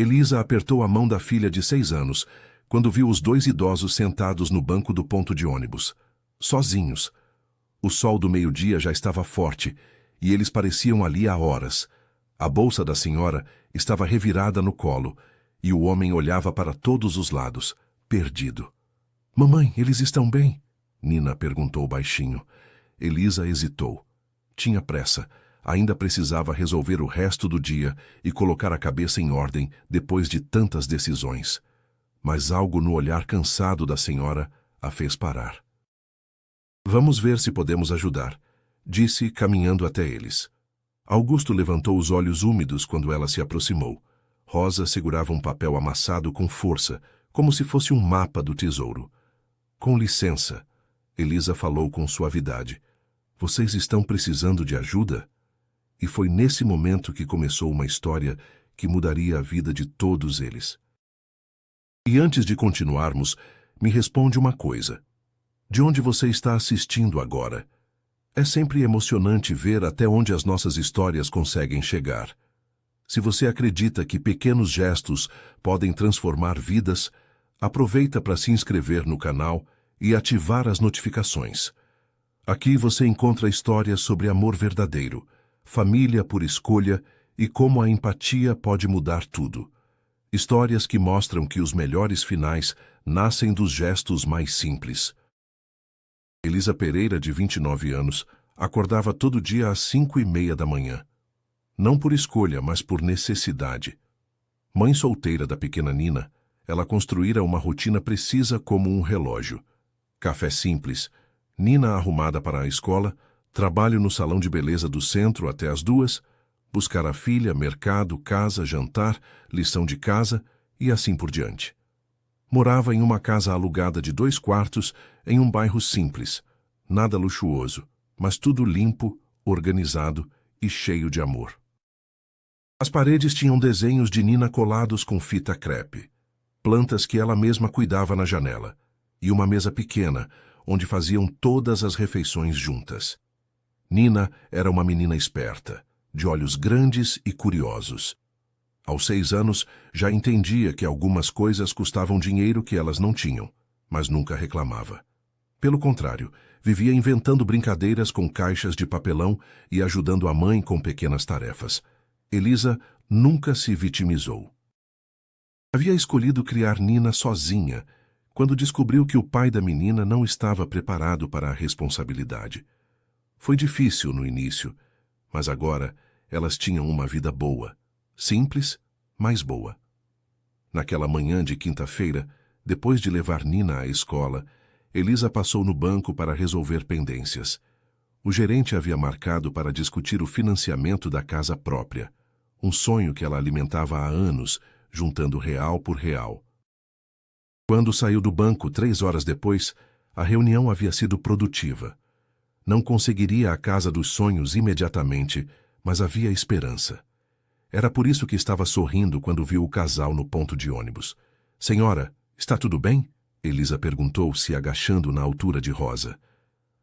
Elisa apertou a mão da filha de 6 anos, quando viu os 2 idosos sentados no banco do ponto de ônibus, sozinhos. O sol do meio-dia já estava forte, e eles pareciam ali há horas. A bolsa da senhora estava revirada no colo, e o homem olhava para todos os lados, perdido. "Mamãe, eles estão bem?" Nina perguntou baixinho. Elisa hesitou. Tinha pressa. Ainda precisava resolver o resto do dia e colocar a cabeça em ordem depois de tantas decisões. Mas algo no olhar cansado da senhora a fez parar. "Vamos ver se podemos ajudar", disse, caminhando até eles. Augusto levantou os olhos úmidos quando ela se aproximou. Rosa segurava um papel amassado com força, como se fosse um mapa do tesouro. "Com licença", Elisa falou com suavidade. "Vocês estão precisando de ajuda?" E foi nesse momento que começou uma história que mudaria a vida de todos eles. E antes de continuarmos, me responde uma coisa. De onde você está assistindo agora? É sempre emocionante ver até onde as nossas histórias conseguem chegar. Se você acredita que pequenos gestos podem transformar vidas, aproveita para se inscrever no canal e ativar as notificações. Aqui você encontra histórias sobre amor verdadeiro, família por escolha e como a empatia pode mudar tudo. Histórias que mostram que os melhores finais nascem dos gestos mais simples. Elisa Pereira, de 29 anos, acordava todo dia às 5:30 da manhã. Não por escolha, mas por necessidade. Mãe solteira da pequena Nina, ela construíra uma rotina precisa como um relógio. Café simples, Nina arrumada para a escola, trabalho no salão de beleza do centro até as 2, buscar a filha, mercado, casa, jantar, lição de casa e assim por diante. Morava em uma casa alugada de 2 quartos em um bairro simples, nada luxuoso, mas tudo limpo, organizado e cheio de amor. As paredes tinham desenhos de Nina colados com fita crepe, plantas que ela mesma cuidava na janela, e uma mesa pequena, onde faziam todas as refeições juntas. Nina era uma menina esperta, de olhos grandes e curiosos. Aos 6 anos, já entendia que algumas coisas custavam dinheiro que elas não tinham, mas nunca reclamava. Pelo contrário, vivia inventando brincadeiras com caixas de papelão e ajudando a mãe com pequenas tarefas. Elisa nunca se vitimizou. Havia escolhido criar Nina sozinha, quando descobriu que o pai da menina não estava preparado para a responsabilidade. Foi difícil no início, mas agora elas tinham uma vida boa, simples, mas boa. Naquela manhã de quinta-feira, depois de levar Nina à escola, Elisa passou no banco para resolver pendências. O gerente havia marcado para discutir o financiamento da casa própria, um sonho que ela alimentava há anos, juntando real por real. Quando saiu do banco 3 horas depois, a reunião havia sido produtiva. Não conseguiria a casa dos sonhos imediatamente, mas havia esperança. Era por isso que estava sorrindo quando viu o casal no ponto de ônibus. "Senhora, está tudo bem?" Elisa perguntou, se agachando na altura de Rosa.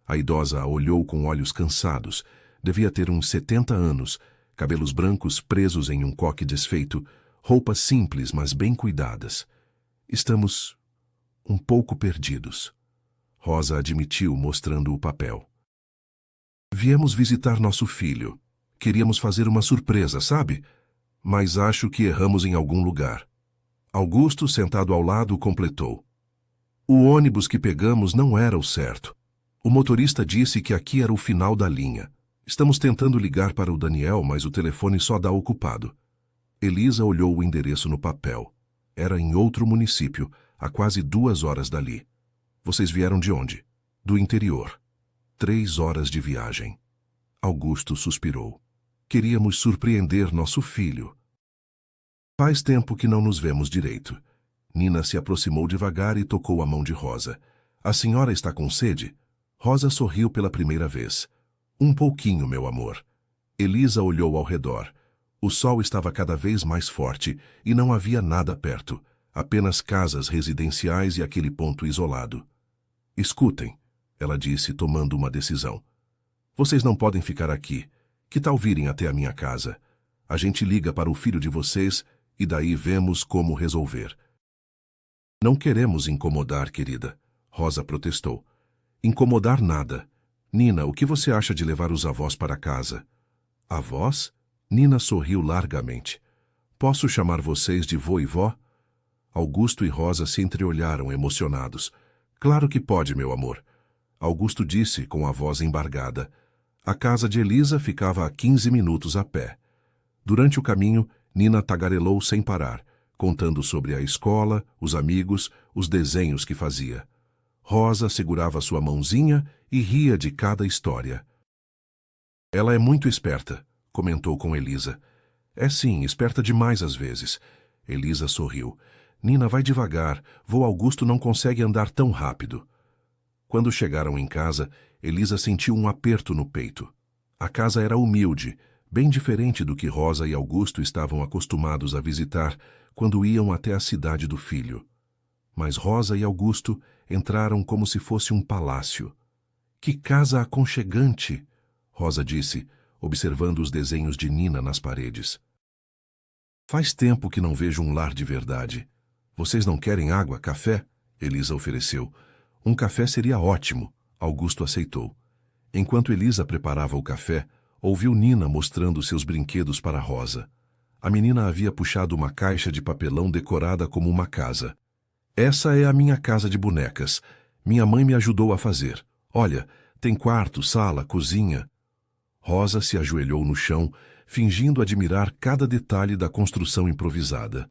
A idosa a olhou com olhos cansados. Devia ter uns 70 anos, cabelos brancos presos em um coque desfeito, roupas simples, mas bem cuidadas. "Estamos um pouco perdidos", Rosa admitiu, mostrando o papel. "Viemos visitar nosso filho. Queríamos fazer uma surpresa, sabe? Mas acho que erramos em algum lugar." Augusto, sentado ao lado, completou. "O ônibus que pegamos não era o certo. O motorista disse que aqui era o final da linha. Estamos tentando ligar para o Daniel, mas o telefone só dá ocupado." Elisa olhou o endereço no papel. Era em outro município, a quase 2 horas dali. "Vocês vieram de onde?" "Do interior." 3 horas de viagem. Augusto suspirou. "Queríamos surpreender nosso filho." "Faz tempo que não nos vemos direito." Nina se aproximou devagar e tocou a mão de Rosa. "A senhora está com sede?" Rosa sorriu pela primeira vez. "Um pouquinho, meu amor." Elisa olhou ao redor. O sol estava cada vez mais forte e não havia nada perto, apenas casas residenciais e aquele ponto isolado. "Escutem", ela disse, tomando uma decisão. "Vocês não podem ficar aqui. Que tal virem até a minha casa? A gente liga para o filho de vocês e daí vemos como resolver. Não queremos incomodar, querida, Rosa protestou. Incomodar nada. Nina, o que você acha de levar os avós para casa? Avós? Nina sorriu largamente. Posso chamar vocês de vô e vó? Augusto e Rosa se entreolharam emocionados. Claro que pode, meu amor. Augusto disse com a voz embargada. A casa de Elisa ficava a 15 minutos a pé. Durante o caminho, Nina tagarelou sem parar, contando sobre a escola, os amigos, os desenhos que fazia. Rosa segurava sua mãozinha e ria de cada história. Ela é muito esperta, comentou com Elisa. É sim, esperta demais às vezes. Elisa sorriu. Nina, vai devagar, vô Augusto não consegue andar tão rápido. Quando chegaram em casa, Elisa sentiu um aperto no peito. A casa era humilde, bem diferente do que Rosa e Augusto estavam acostumados a visitar quando iam até a cidade do filho. Mas Rosa e Augusto entraram como se fosse um palácio. Que casa aconchegante! Rosa disse, observando os desenhos de Nina nas paredes. Faz tempo que não vejo um lar de verdade. Vocês não querem água, café? Elisa ofereceu. Um café seria ótimo, Augusto aceitou. Enquanto Elisa preparava o café, ouviu Nina mostrando seus brinquedos para Rosa. A menina havia puxado uma caixa de papelão decorada como uma casa. Essa é a minha casa de bonecas. Minha mãe me ajudou a fazer. Olha, tem quarto, sala, cozinha. Rosa se ajoelhou no chão, fingindo admirar cada detalhe da construção improvisada.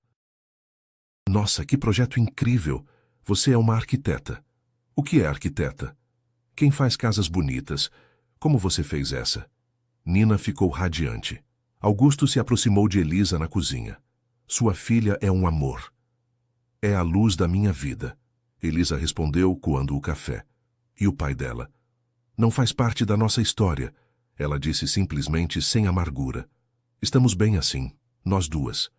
Nossa, que projeto incrível! Você é uma arquiteta. O que é arquiteta? Quem faz casas bonitas? Como você fez essa? Nina ficou radiante. Augusto se aproximou de Elisa na cozinha. Sua filha é um amor. É a luz da minha vida. Elisa respondeu, coando o café. E o pai dela? Não faz parte da nossa história. Ela disse simplesmente sem amargura. Estamos bem assim, nós duas.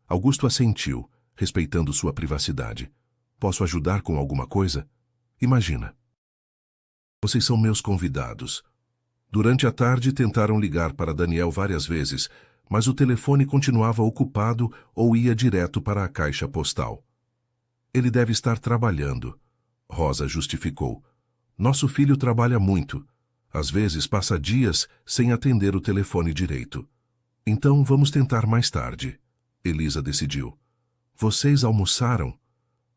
Augusto assentiu, respeitando sua privacidade. Posso ajudar com alguma coisa? Imagina. Vocês são meus convidados. Durante a tarde tentaram ligar para Daniel várias vezes, mas o telefone continuava ocupado ou ia direto para a caixa postal. Ele deve estar trabalhando, Rosa justificou. Nosso filho trabalha muito. Às vezes passa dias sem atender o telefone direito. Então vamos tentar mais tarde. Elisa decidiu. Vocês almoçaram?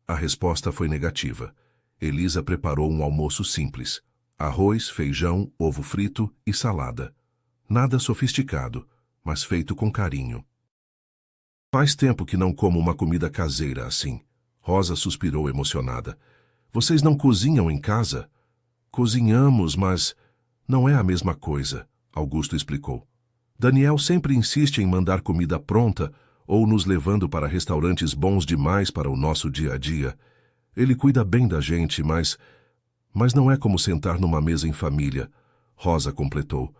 A resposta foi negativa. Elisa preparou um almoço simples. Arroz, feijão, ovo frito e salada. Nada sofisticado, mas feito com carinho. Faz tempo que não como uma comida caseira assim. Rosa suspirou emocionada. Vocês não cozinham em casa? Cozinhamos, mas não é a mesma coisa, Augusto explicou. Daniel sempre insiste em mandar comida pronta ou nos levando para restaurantes bons demais para o nosso dia a dia. Ele cuida bem da gente, mas não é como sentar numa mesa em família, Rosa completou.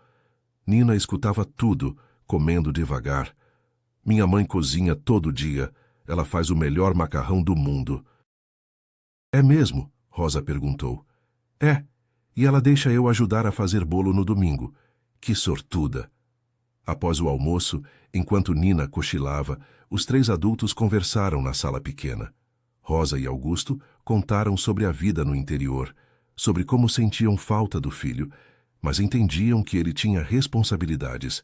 Nina escutava tudo, comendo devagar. Minha mãe cozinha todo dia. Ela faz o melhor macarrão do mundo. É mesmo? Rosa perguntou. É, e ela deixa eu ajudar a fazer bolo no domingo. Que sortuda! Após o almoço, enquanto Nina cochilava, os três adultos conversaram na sala pequena. Rosa e Augusto contaram sobre a vida no interior, sobre como sentiam falta do filho, mas entendiam que ele tinha responsabilidades.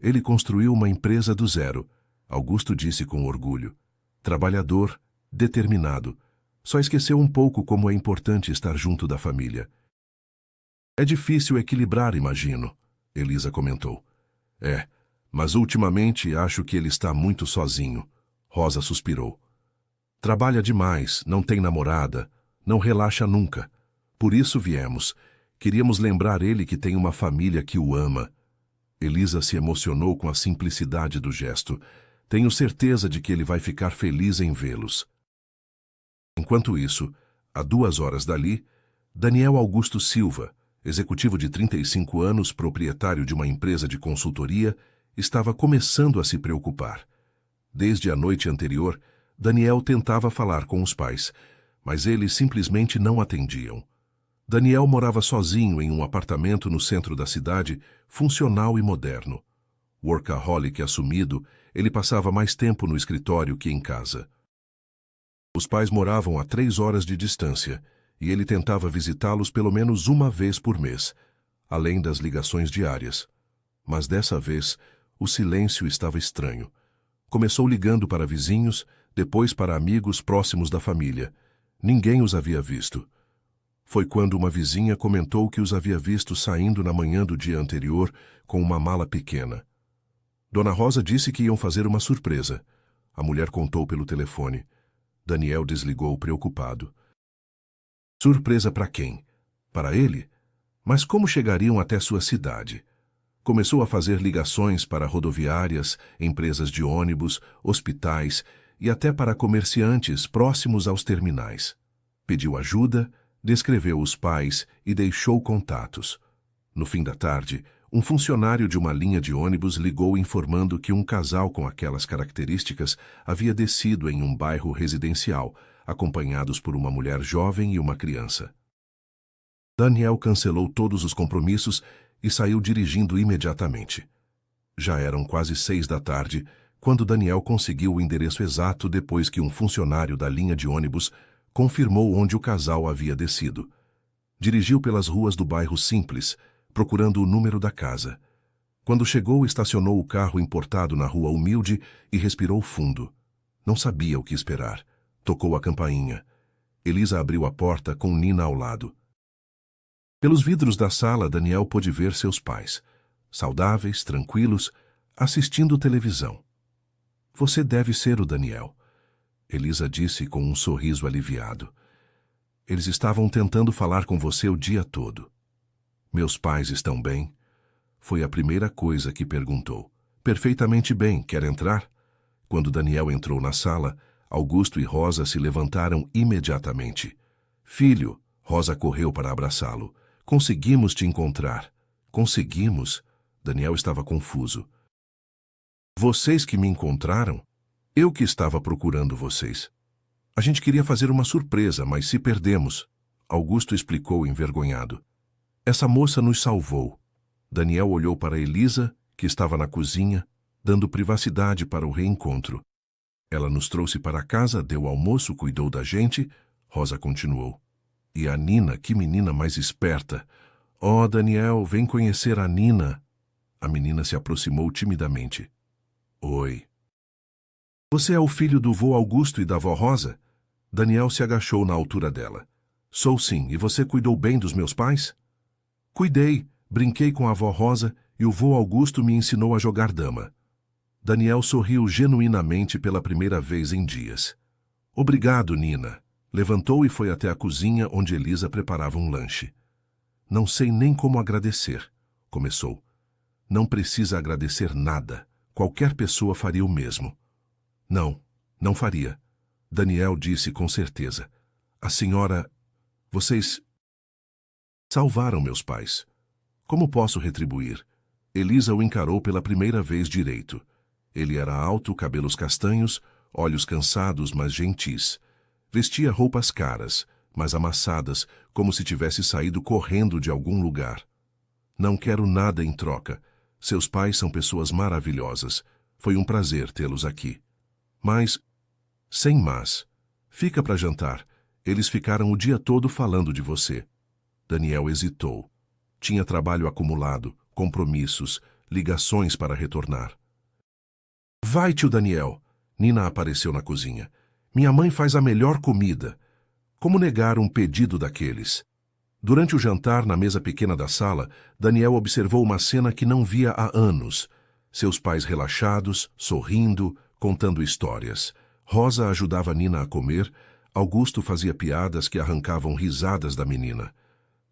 Ele construiu uma empresa do zero, Augusto disse com orgulho. Trabalhador, determinado. Só esqueceu um pouco como é importante estar junto da família. É difícil equilibrar, imagino, Elisa comentou. É, mas ultimamente acho que ele está muito sozinho, Rosa suspirou. Trabalha demais, não tem namorada, não relaxa nunca. Por isso viemos. Queríamos lembrar ele que tem uma família que o ama. Elisa se emocionou com a simplicidade do gesto. Tenho certeza de que ele vai ficar feliz em vê-los. Enquanto isso, a 2 horas dali, Daniel Augusto Silva, executivo de 35 anos, proprietário de uma empresa de consultoria, estava começando a se preocupar. Desde a noite anterior, Daniel tentava falar com os pais, mas eles simplesmente não atendiam. Daniel morava sozinho em um apartamento no centro da cidade, funcional e moderno. Workaholic assumido, ele passava mais tempo no escritório que em casa. Os pais moravam a 3 horas de distância, e ele tentava visitá-los pelo menos uma vez por mês, além das ligações diárias. Mas dessa vez, o silêncio estava estranho. Começou ligando para vizinhos, depois para amigos próximos da família. Ninguém os havia visto. Foi quando uma vizinha comentou que os havia visto saindo na manhã do dia anterior com uma mala pequena. Dona Rosa disse que iam fazer uma surpresa. A mulher contou pelo telefone. Daniel desligou preocupado. Surpresa para quem? Para ele? Mas como chegariam até sua cidade? Começou a fazer ligações para rodoviárias, empresas de ônibus, hospitais e até para comerciantes próximos aos terminais. Pediu ajuda, descreveu os pais e deixou contatos. No fim da tarde, um funcionário de uma linha de ônibus ligou informando que um casal com aquelas características havia descido em um bairro residencial, acompanhados por uma mulher jovem e uma criança. Daniel cancelou todos os compromissos e saiu dirigindo imediatamente. Já eram quase 6 da tarde, quando Daniel conseguiu o endereço exato depois que um funcionário da linha de ônibus confirmou onde o casal havia descido. Dirigiu pelas ruas do bairro Simples, procurando o número da casa. Quando chegou, estacionou o carro importado na rua Humilde e respirou fundo. Não sabia o que esperar. Tocou a campainha. Elisa abriu a porta com Nina ao lado. Pelos vidros da sala, Daniel pôde ver seus pais, saudáveis, tranquilos, assistindo televisão. Você deve ser o Daniel, Elisa disse com um sorriso aliviado. Eles estavam tentando falar com você o dia todo. Meus pais estão bem? Foi a primeira coisa que perguntou. Perfeitamente bem, quer entrar? Quando Daniel entrou na sala, Augusto e Rosa se levantaram imediatamente. Filho, Rosa correu para abraçá-lo. Conseguimos te encontrar. Conseguimos? Daniel estava confuso. Vocês que me encontraram? Eu que estava procurando vocês. A gente queria fazer uma surpresa, mas se perdemos. Augusto explicou envergonhado. Essa moça nos salvou. Daniel olhou para Elisa, que estava na cozinha, dando privacidade para o reencontro. Ela nos trouxe para casa, deu almoço, cuidou da gente. Rosa continuou. E a Nina, que menina mais esperta. Oh, Daniel, vem conhecer a Nina. A menina se aproximou timidamente. Oi. Você é o filho do vô Augusto e da vó Rosa? Daniel se agachou na altura dela. Sou sim, e você cuidou bem dos meus pais? Cuidei, brinquei com a vó Rosa e o vô Augusto me ensinou a jogar dama. Daniel sorriu genuinamente pela primeira vez em dias. Obrigado, Nina. Levantou e foi até a cozinha onde Elisa preparava um lanche. Não sei nem como agradecer, começou. Não precisa agradecer nada. Qualquer pessoa faria o mesmo. Não, não faria. Daniel disse com certeza. A senhora... Vocês... salvaram meus pais. Como posso retribuir? Elisa o encarou pela primeira vez direito. Ele era alto, cabelos castanhos, olhos cansados, mas gentis. Vestia roupas caras, mas amassadas, como se tivesse saído correndo de algum lugar. Não quero nada em troca. Seus pais são pessoas maravilhosas. Foi um prazer tê-los aqui. Mas, sem mas, fica para jantar. Eles ficaram o dia todo falando de você. Daniel hesitou. Tinha trabalho acumulado, compromissos, ligações para retornar. Vai, tio Daniel. Nina apareceu na cozinha. Minha mãe faz a melhor comida. Como negar um pedido daqueles? Durante o jantar, na mesa pequena da sala, Daniel observou uma cena que não via há anos. Seus pais relaxados, sorrindo, contando histórias. Rosa ajudava Nina a comer. Augusto fazia piadas que arrancavam risadas da menina.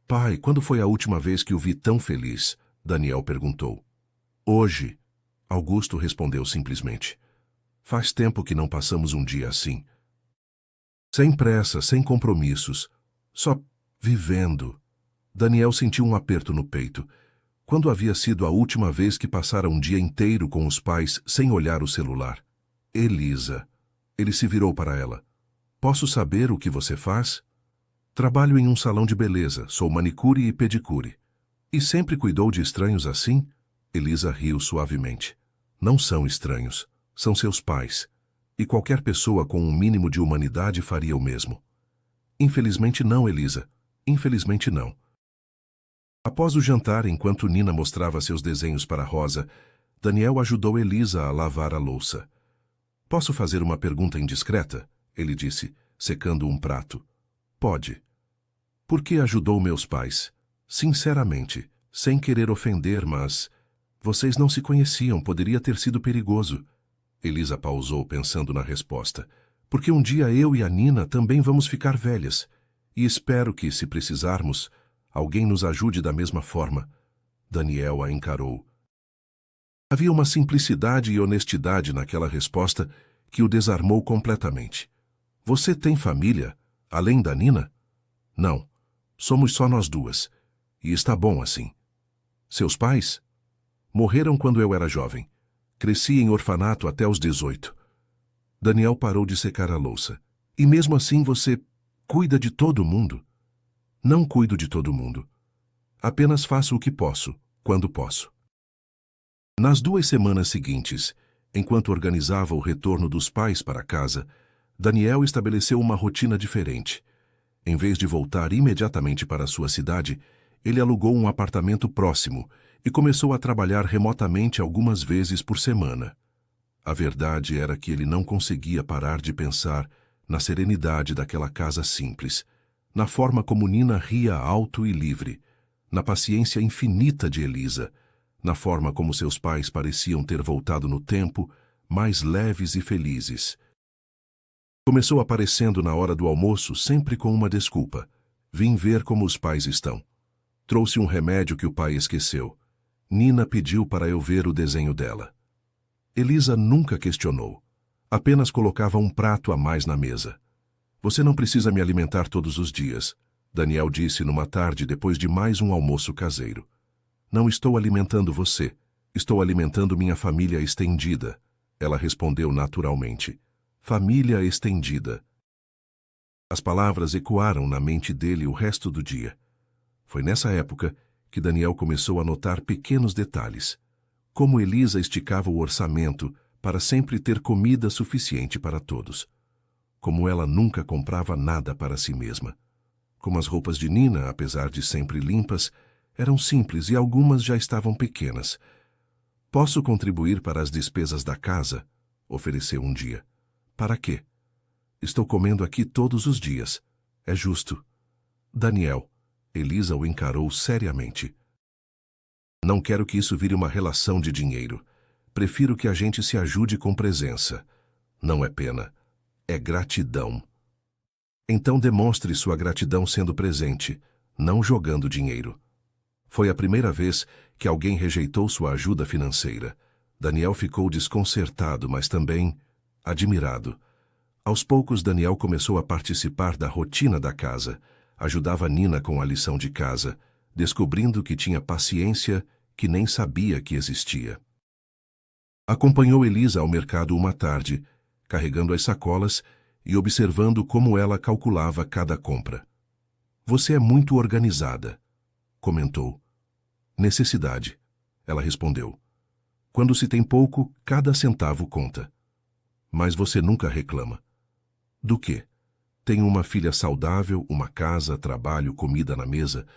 Pai, quando foi a última vez que o vi tão feliz? Daniel perguntou. Hoje. Augusto respondeu simplesmente. Faz tempo que não passamos um dia assim. Sem pressa, sem compromissos. Só vivendo. Daniel sentiu um aperto no peito. Quando havia sido a última vez que passara um dia inteiro com os pais sem olhar o celular? Elisa. Ele se virou para ela. Posso saber o que você faz? Trabalho em um salão de beleza, sou manicure e pedicure. E sempre cuidou de estranhos assim? Elisa riu suavemente. Não são estranhos, são seus pais. E qualquer pessoa com um mínimo de humanidade faria o mesmo. Infelizmente não, Elisa. Infelizmente não. Após o jantar, enquanto Nina mostrava seus desenhos para Rosa, Daniel ajudou Elisa a lavar a louça. Posso fazer uma pergunta indiscreta? Ele disse, secando um prato. Pode. Por que ajudou meus pais? Sinceramente, sem querer ofender, mas... Vocês não se conheciam, poderia ter sido perigoso. Elisa pausou pensando na resposta. Porque um dia eu e a Nina também vamos ficar velhas. E espero que, se precisarmos, alguém nos ajude da mesma forma. Daniel a encarou. Havia uma simplicidade e honestidade naquela resposta que o desarmou completamente. Você tem família, além da Nina? Não. Somos só nós duas. E está bom assim. Seus pais? Morreram quando eu era jovem. Cresci em orfanato até os 18. Daniel parou de secar a louça. E mesmo assim você cuida de todo mundo? Não cuido de todo mundo. Apenas faço o que posso, quando posso. Nas 2 semanas seguintes, enquanto organizava o retorno dos pais para casa, Daniel estabeleceu uma rotina diferente. Em vez de voltar imediatamente para sua cidade, ele alugou um apartamento próximo e começou a trabalhar remotamente algumas vezes por semana. A verdade era que ele não conseguia parar de pensar na serenidade daquela casa simples, na forma como Nina ria alto e livre, na paciência infinita de Elisa, na forma como seus pais pareciam ter voltado no tempo, mais leves e felizes. Começou aparecendo na hora do almoço, sempre com uma desculpa. Vim ver como os pais estão. Trouxe um remédio que o pai esqueceu. Nina pediu para eu ver o desenho dela. Elisa nunca questionou. Apenas colocava um prato a mais na mesa. Você não precisa me alimentar todos os dias, Daniel disse numa tarde depois de mais um almoço caseiro. Não estou alimentando você. Estou alimentando minha família estendida. Ela respondeu naturalmente. Família estendida. As palavras ecoaram na mente dele o resto do dia. Foi nessa época que Daniel começou a notar pequenos detalhes. Como Elisa esticava o orçamento para sempre ter comida suficiente para todos. Como ela nunca comprava nada para si mesma. Como as roupas de Nina, apesar de sempre limpas, eram simples e algumas já estavam pequenas. Posso contribuir para as despesas da casa? Ofereceu um dia. Para quê? Estou comendo aqui todos os dias. É justo. Daniel. Elisa o encarou seriamente. Não quero que isso vire uma relação de dinheiro. Prefiro que a gente se ajude com presença. Não é pena. É gratidão. Então demonstre sua gratidão sendo presente, não jogando dinheiro. Foi a primeira vez que alguém rejeitou sua ajuda financeira. Daniel ficou desconcertado, mas também admirado. Aos poucos, Daniel começou a participar da rotina da casa. Ajudava Nina com a lição de casa, descobrindo que tinha paciência que nem sabia que existia. Acompanhou Elisa ao mercado uma tarde, carregando as sacolas e observando como ela calculava cada compra. Você é muito organizada, comentou. Necessidade, ela respondeu. Quando se tem pouco, cada centavo conta. Mas você nunca reclama. Do quê? Tenho uma filha saudável, uma casa, trabalho, comida na mesa.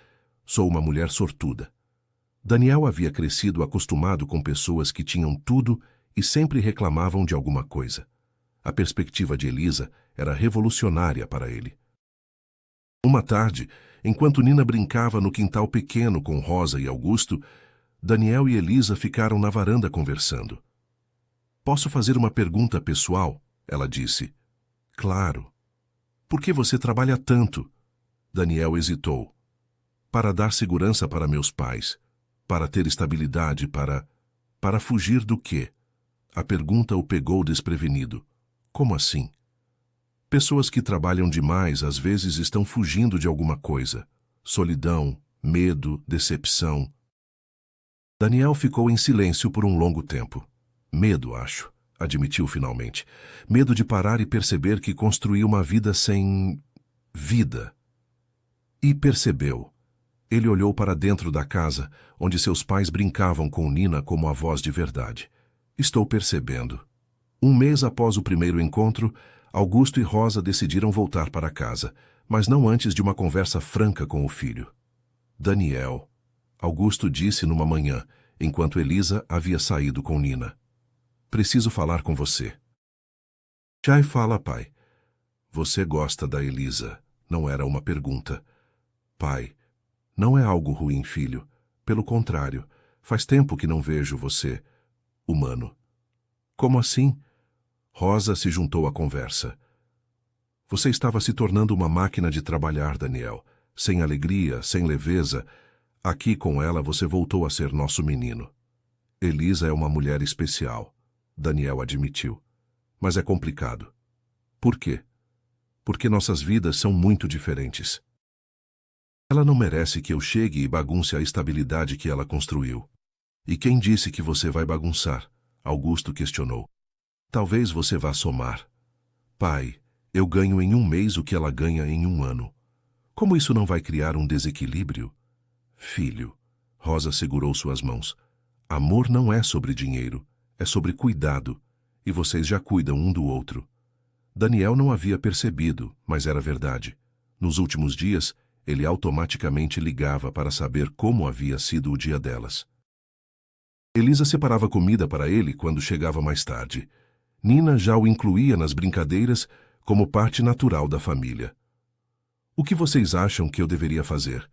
Sou uma mulher sortuda. Daniel havia crescido acostumado com pessoas que tinham tudo e sempre reclamavam de alguma coisa. A perspectiva de Elisa era revolucionária para ele. Uma tarde, enquanto Nina brincava no quintal pequeno com Rosa e Augusto, Daniel e Elisa ficaram na varanda conversando. Posso fazer uma pergunta pessoal? Ela disse. Claro. Por que você trabalha tanto? Daniel hesitou. Para dar segurança para meus pais. Para ter estabilidade, para fugir do quê? A pergunta o pegou desprevenido. Como assim? Pessoas que trabalham demais às vezes estão fugindo de alguma coisa. Solidão, medo, decepção. Daniel ficou em silêncio por um longo tempo. Medo, acho, admitiu finalmente. Medo de parar e perceber que construiu uma vida sem... vida. E percebeu. Ele olhou para dentro da casa, onde seus pais brincavam com Nina como avós de verdade. Estou percebendo. Um mês após o primeiro encontro, Augusto e Rosa decidiram voltar para casa, mas não antes de uma conversa franca com o filho. Daniel, Augusto disse numa manhã, enquanto Elisa havia saído com Nina. Preciso falar com você. Chay fala, pai. Você gosta da Elisa, não era uma pergunta. Pai, não é algo ruim, filho. Pelo contrário, faz tempo que não vejo você, humano. Como assim? Rosa se juntou à conversa. Você estava se tornando uma máquina de trabalhar, Daniel. Sem alegria, sem leveza. Aqui com ela você voltou a ser nosso menino. Elisa é uma mulher especial, Daniel admitiu. Mas é complicado. Por quê? Porque nossas vidas são muito diferentes. Ela não merece que eu chegue e bagunce a estabilidade que ela construiu. E quem disse que você vai bagunçar? Augusto questionou. Talvez você vá somar. Pai, eu ganho em um mês o que ela ganha em um ano. Como isso não vai criar um desequilíbrio? Filho, Rosa segurou suas mãos. Amor não é sobre dinheiro, é sobre cuidado. E vocês já cuidam um do outro. Daniel não havia percebido, mas era verdade. Nos últimos dias, ele automaticamente ligava para saber como havia sido o dia delas. Elisa separava comida para ele quando chegava mais tarde. Nina já o incluía nas brincadeiras como parte natural da família. O que vocês acham que eu deveria fazer?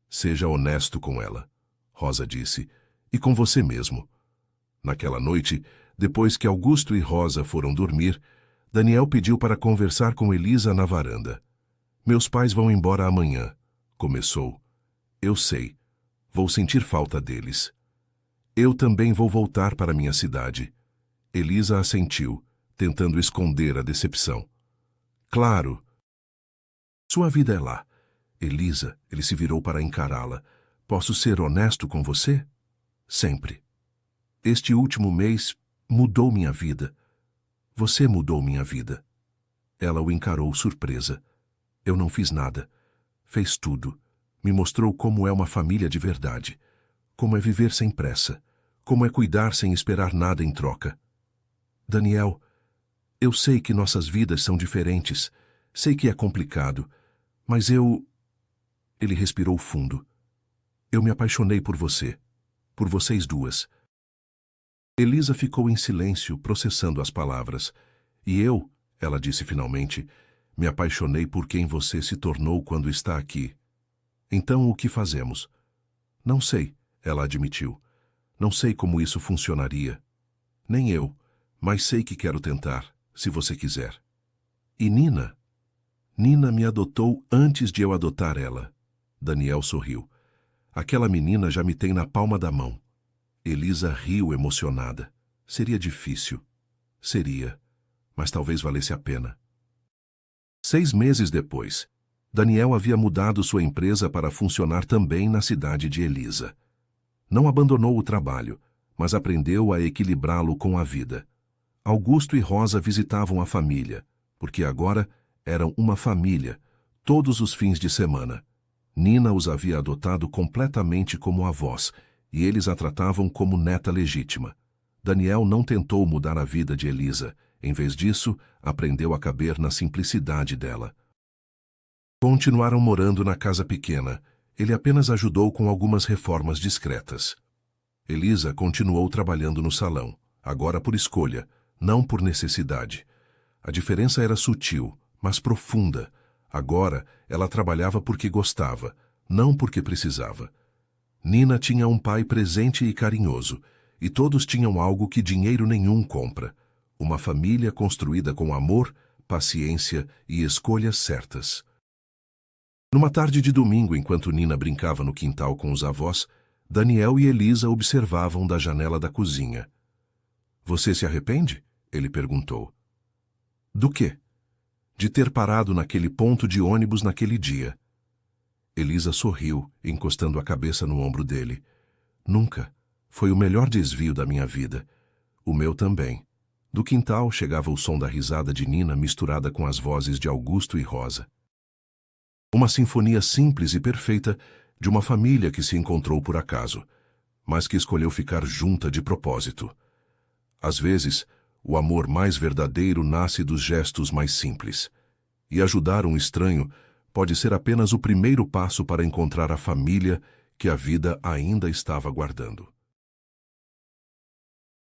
Seja honesto com ela, Rosa disse, e com você mesmo. Naquela noite, depois que Augusto e Rosa foram dormir, Daniel pediu para conversar com Elisa na varanda. Meus pais vão embora amanhã, começou. Eu sei, vou sentir falta deles. Eu também vou voltar para minha cidade. Elisa assentiu, tentando esconder a decepção. Claro. Sua vida é lá. Elisa, ele se virou para encará-la. Posso ser honesto com você? Sempre. Este último mês mudou minha vida. Você mudou minha vida. Ela o encarou surpresa. Eu não fiz nada. Fez tudo. Me mostrou como é uma família de verdade. Como é viver sem pressa. Como é cuidar sem esperar nada em troca. Daniel, eu sei que nossas vidas são diferentes. Sei que é complicado. Mas eu... Ele respirou fundo. Eu me apaixonei por você. Por vocês duas. Elisa ficou em silêncio, processando as palavras. E eu, ela disse finalmente, me apaixonei por quem você se tornou quando está aqui. Então o que fazemos? Não sei, ela admitiu. Não sei como isso funcionaria. Nem eu, mas sei que quero tentar, se você quiser. E Nina? Nina me adotou antes de eu adotar ela. Daniel sorriu. Aquela menina já me tem na palma da mão. Elisa riu emocionada. Seria difícil. Seria. Mas talvez valesse a pena. 6 meses depois, Daniel havia mudado sua empresa para funcionar também na cidade de Elisa. Não abandonou o trabalho, mas aprendeu a equilibrá-lo com a vida. Augusto e Rosa visitavam a família, porque agora eram uma família, todos os fins de semana. Nina os havia adotado completamente como avós, e eles a tratavam como neta legítima. Daniel não tentou mudar a vida de Elisa. Em vez disso, aprendeu a caber na simplicidade dela. Continuaram morando na casa pequena. Ele apenas ajudou com algumas reformas discretas. Elisa continuou trabalhando no salão, agora por escolha, não por necessidade. A diferença era sutil, mas profunda. Agora, ela trabalhava porque gostava, não porque precisava. Nina tinha um pai presente e carinhoso, e todos tinham algo que dinheiro nenhum compra. Uma família construída com amor, paciência e escolhas certas. Numa tarde de domingo, enquanto Nina brincava no quintal com os avós, Daniel e Elisa observavam da janela da cozinha. Você se arrepende? Ele perguntou. Do quê? De ter parado naquele ponto de ônibus naquele dia. Elisa sorriu, encostando a cabeça no ombro dele. Nunca. Foi o melhor desvio da minha vida. O meu também. Do quintal chegava o som da risada de Nina misturada com as vozes de Augusto e Rosa. Uma sinfonia simples e perfeita de uma família que se encontrou por acaso, mas que escolheu ficar junta de propósito. Às vezes, o amor mais verdadeiro nasce dos gestos mais simples. E ajudar um estranho pode ser apenas o primeiro passo para encontrar a família que a vida ainda estava guardando.